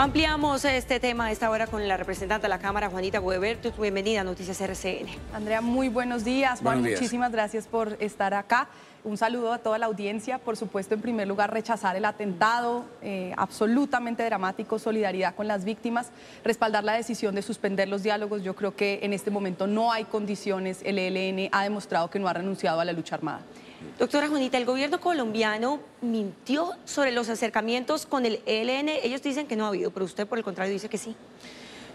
Ampliamos este tema a esta hora con la representante de la Cámara, Juanita Guebertus. Bienvenida a Noticias RCN. Andrea, muy buenos días. Juan, Buenos días. Muchísimas gracias por estar acá. Un saludo a toda la audiencia. Por supuesto, en primer lugar, rechazar el atentado, absolutamente dramático, solidaridad con las víctimas, respaldar la decisión de suspender los diálogos. Yo creo que en este momento no hay condiciones. El ELN ha demostrado que no ha renunciado a la lucha armada. Doctora Juanita, el gobierno colombiano mintió sobre los acercamientos con el ELN. Ellos dicen que no ha habido, pero usted por el contrario dice que sí.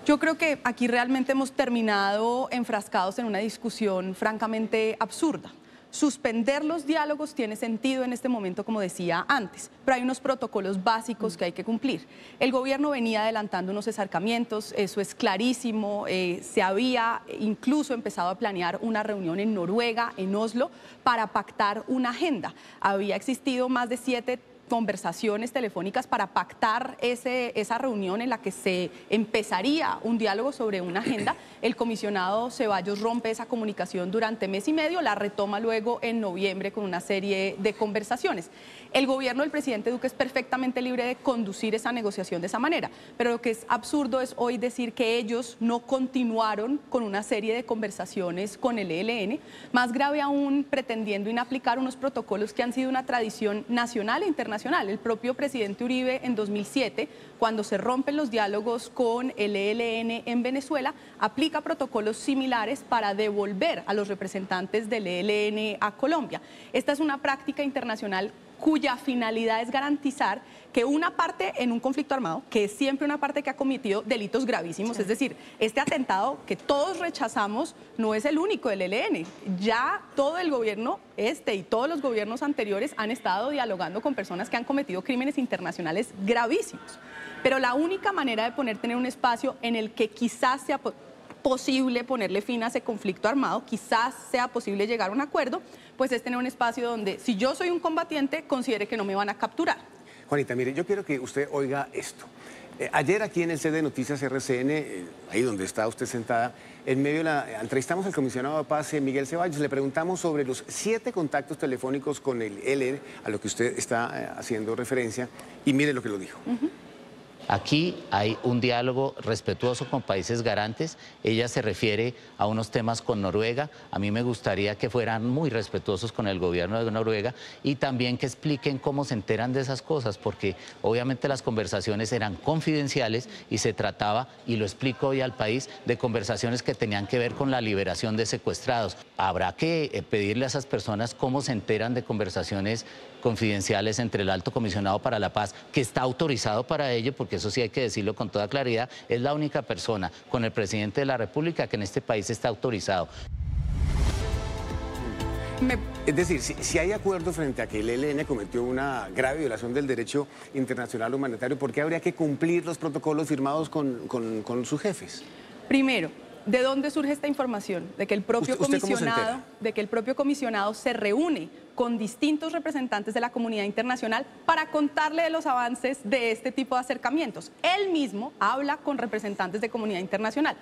Yo creo que aquí realmente hemos terminado enfrascados en una discusión francamente absurda. Suspender los diálogos tiene sentido en este momento, como decía antes, pero hay unos protocolos básicos que hay que cumplir. El gobierno venía adelantando unos acercamientos, eso es clarísimo, se había incluso empezado a planear una reunión en Noruega, en Oslo, para pactar una agenda. Había existido más de 7 conversaciones telefónicas para pactar esa reunión en la que se empezaría un diálogo sobre una agenda. El comisionado Ceballos rompe esa comunicación durante mes y medio, la retoma luego en noviembre con una serie de conversaciones. El gobierno del presidente Duque es perfectamente libre de conducir esa negociación de esa manera, pero lo que es absurdo es hoy decir que ellos no continuaron con una serie de conversaciones con el ELN, más grave aún pretendiendo inaplicar unos protocolos que han sido una tradición nacional e internacional. El propio presidente Uribe en 2007, cuando se rompen los diálogos con el ELN en Venezuela, aplica protocolos similares para devolver a los representantes del ELN a Colombia. Esta es una práctica internacional cuya finalidad es garantizar que una parte en un conflicto armado, que es siempre una parte que ha cometido delitos gravísimos, es decir, este atentado que todos rechazamos no es el único del ELN. Ya todo el gobierno y todos los gobiernos anteriores han estado dialogando con personas que han cometido crímenes internacionales gravísimos. Pero la única manera de tener un espacio en el que quizás sea posible ponerle fin a ese conflicto armado, quizás sea posible llegar a un acuerdo, pues es tener un espacio donde, si yo soy un combatiente, considere que no me van a capturar. Juanita, mire, yo quiero que usted oiga esto. Ayer aquí en el sede de Noticias RCN, ahí donde está usted sentada, en medio de entrevistamos al comisionado de paz, Miguel Ceballos, le preguntamos sobre los 7 contactos telefónicos con el ELN, a lo que usted está haciendo referencia, y mire lo que lo dijo. Aquí hay un diálogo respetuoso con países garantes. Ella se refiere a unos temas con Noruega. A mí me gustaría que fueran muy respetuosos con el gobierno de Noruega y también que expliquen cómo se enteran de esas cosas, porque obviamente las conversaciones eran confidenciales y se trataba, y lo explico hoy al país, de conversaciones que tenían que ver con la liberación de secuestrados. Habrá que pedirle a esas personas cómo se enteran de conversaciones confidenciales entre el Alto Comisionado para la Paz, que está autorizado para ello, porque eso sí hay que decirlo con toda claridad, es la única persona con el presidente de la República que en este país está autorizado. Es decir, si hay acuerdo frente a que el ELN cometió una grave violación del derecho internacional humanitario, ¿por qué habría que cumplir los protocolos firmados con sus jefes? Primero, ¿de dónde surge esta información? De que el propio ¿Usted cómo se entera? comisionado se reúne con distintos representantes de la comunidad internacional para contarle de los avances de este tipo de acercamientos. Él mismo habla con representantes de comunidad internacional.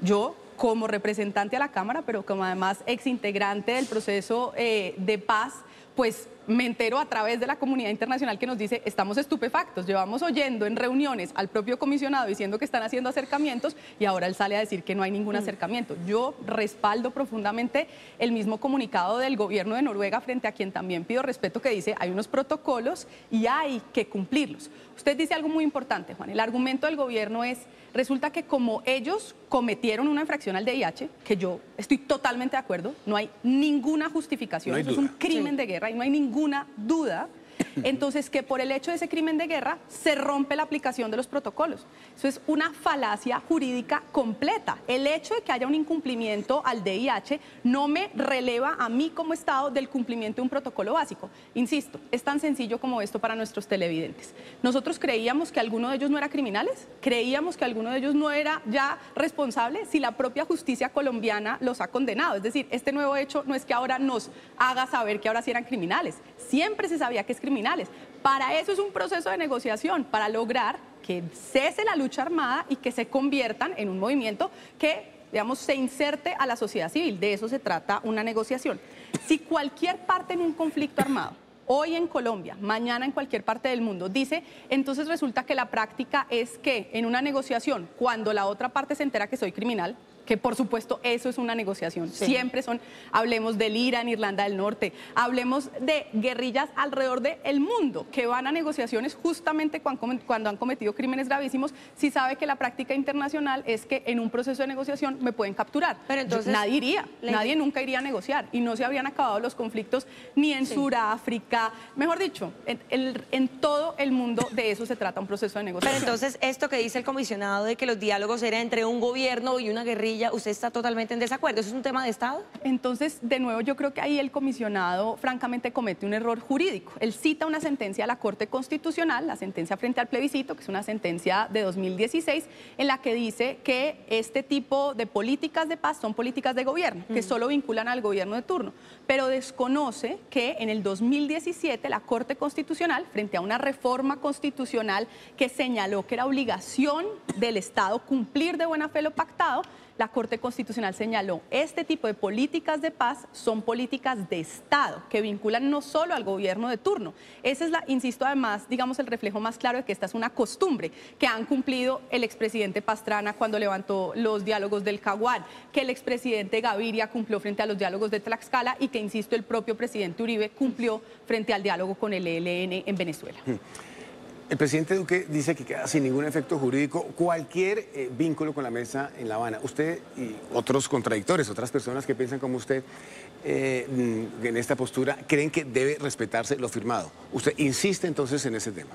Yo, como representante a la Cámara, pero como además exintegrante del proceso de paz, pues me entero a través de la comunidad internacional que nos dice: estamos estupefactos, llevamos oyendo en reuniones al propio comisionado diciendo que están haciendo acercamientos y ahora él sale a decir que no hay ningún acercamiento. Yo respaldo profundamente el mismo comunicado del gobierno de Noruega, frente a quien también pido respeto, que dice: hay unos protocolos y hay que cumplirlos. Usted dice algo muy importante, Juan. El argumento del gobierno es: resulta que como ellos cometieron una infracción al DIH, que yo estoy totalmente de acuerdo, no hay ninguna justificación, eso es un crimen de guerra y no hay ninguna duda, entonces que por el hecho de ese crimen de guerra se rompe la aplicación de los protocolos. Eso es una falacia jurídica completa. El hecho de que haya un incumplimiento al DIH no me releva a mí como Estado del cumplimiento de un protocolo básico. Insisto, es tan sencillo como esto para nuestros televidentes. Nosotros creíamos que alguno de ellos no era criminales, creíamos que alguno de ellos no era ya responsable si la propia justicia colombiana los ha condenado. Es decir, este nuevo hecho no es que ahora nos haga saber que ahora sí eran criminales. Siempre se sabía que es criminales. Para eso es un proceso de negociación, para lograr que cese la lucha armada y que se conviertan en un movimiento que, digamos, se inserte a la sociedad civil. De eso se trata una negociación. Si cualquier parte en un conflicto armado hoy en Colombia, mañana en cualquier parte del mundo, dice, entonces resulta que la práctica es que en una negociación, cuando la otra parte se entera que soy criminal, que por supuesto eso es una negociación, siempre son, hablemos del IRA en Irlanda del Norte, hablemos de guerrillas alrededor del mundo que van a negociaciones justamente cuando han cometido crímenes gravísimos, si sabe que la práctica internacional es que en un proceso de negociación me pueden capturar. Pero entonces, nadie iría, nadie nunca iría a negociar y no se habrían acabado los conflictos ni en Sudáfrica, mejor dicho, en todo el mundo de eso se trata un proceso de negociación. Pero entonces esto que dice el comisionado de que los diálogos eran entre un gobierno y una guerrilla, ¿usted está totalmente en desacuerdo? ¿Eso es un tema de Estado? Entonces, de nuevo, yo creo que ahí el comisionado francamente comete un error jurídico. Él cita una sentencia de la Corte Constitucional, la sentencia frente al plebiscito, que es una sentencia de 2016, en la que dice que este tipo de políticas de paz son políticas de gobierno, que solo vinculan al gobierno de turno, pero desconoce que en el 2017 la Corte Constitucional, frente a una reforma constitucional que señaló que era obligación del Estado cumplir de buena fe lo pactado, la Corte Constitucional señaló, este tipo de políticas de paz son políticas de Estado que vinculan no solo al gobierno de turno. Esa es insisto, además, digamos, el reflejo más claro de que esta es una costumbre que han cumplido el expresidente Pastrana cuando levantó los diálogos del Caguán, que el expresidente Gaviria cumplió frente a los diálogos de Tlaxcala y que, insisto, el propio presidente Uribe cumplió frente al diálogo con el ELN en Venezuela. El presidente Duque dice que queda sin ningún efecto jurídico cualquier vínculo con la mesa en La Habana. Usted y otros contradictores, otras personas que piensan como usted en esta postura, creen que debe respetarse lo firmado. Usted insiste entonces en ese tema.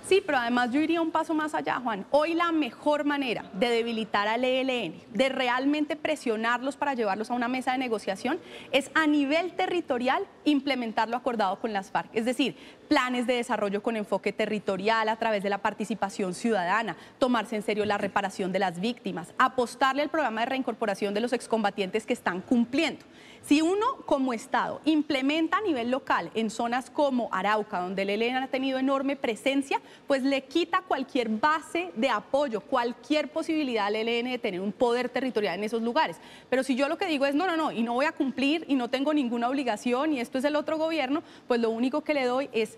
Sí, pero además yo iría un paso más allá, Juan. Hoy la mejor manera de debilitar al ELN, de realmente presionarlos para llevarlos a una mesa de negociación, es a nivel territorial implementar lo acordado con las FARC. Es decir, planes de desarrollo con enfoque territorial a través de la participación ciudadana, tomarse en serio la reparación de las víctimas, apostarle al programa de reincorporación de los excombatientes que están cumpliendo. Si uno como Estado implementa a nivel local en zonas como Arauca, donde el ELN ha tenido enorme presencia, pues le quita cualquier base de apoyo, cualquier posibilidad al ELN de tener un poder territorial en esos lugares. Pero si yo lo que digo es no, y no voy a cumplir y no tengo ninguna obligación y esto es el otro gobierno, pues lo único que le doy es,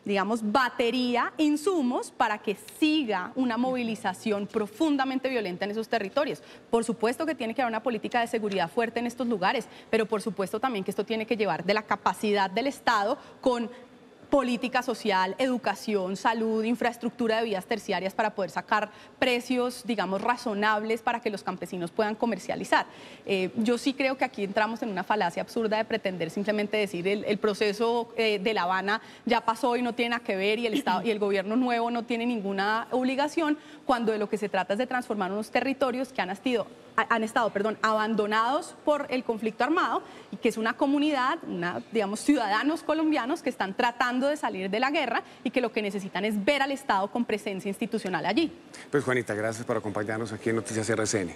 digamos, batería, insumos para que siga una movilización profundamente violenta en esos territorios. Por supuesto que tiene que haber una política de seguridad fuerte en estos lugares, pero por supuesto también que esto tiene que llevar de la capacidad del Estado con política social, educación, salud, infraestructura de vías terciarias para poder sacar precios, digamos, razonables para que los campesinos puedan comercializar. Yo sí creo que aquí entramos en una falacia absurda de pretender simplemente decir el proceso de La Habana ya pasó y no tiene nada que ver y el Estado y el gobierno nuevo no tiene ninguna obligación, cuando de lo que se trata es de transformar unos territorios que han estado abandonados por el conflicto armado y que es una comunidad, digamos, ciudadanos colombianos que están tratando de salir de la guerra y que lo que necesitan es ver al Estado con presencia institucional allí. Pues Juanita, gracias por acompañarnos aquí en Noticias RCN.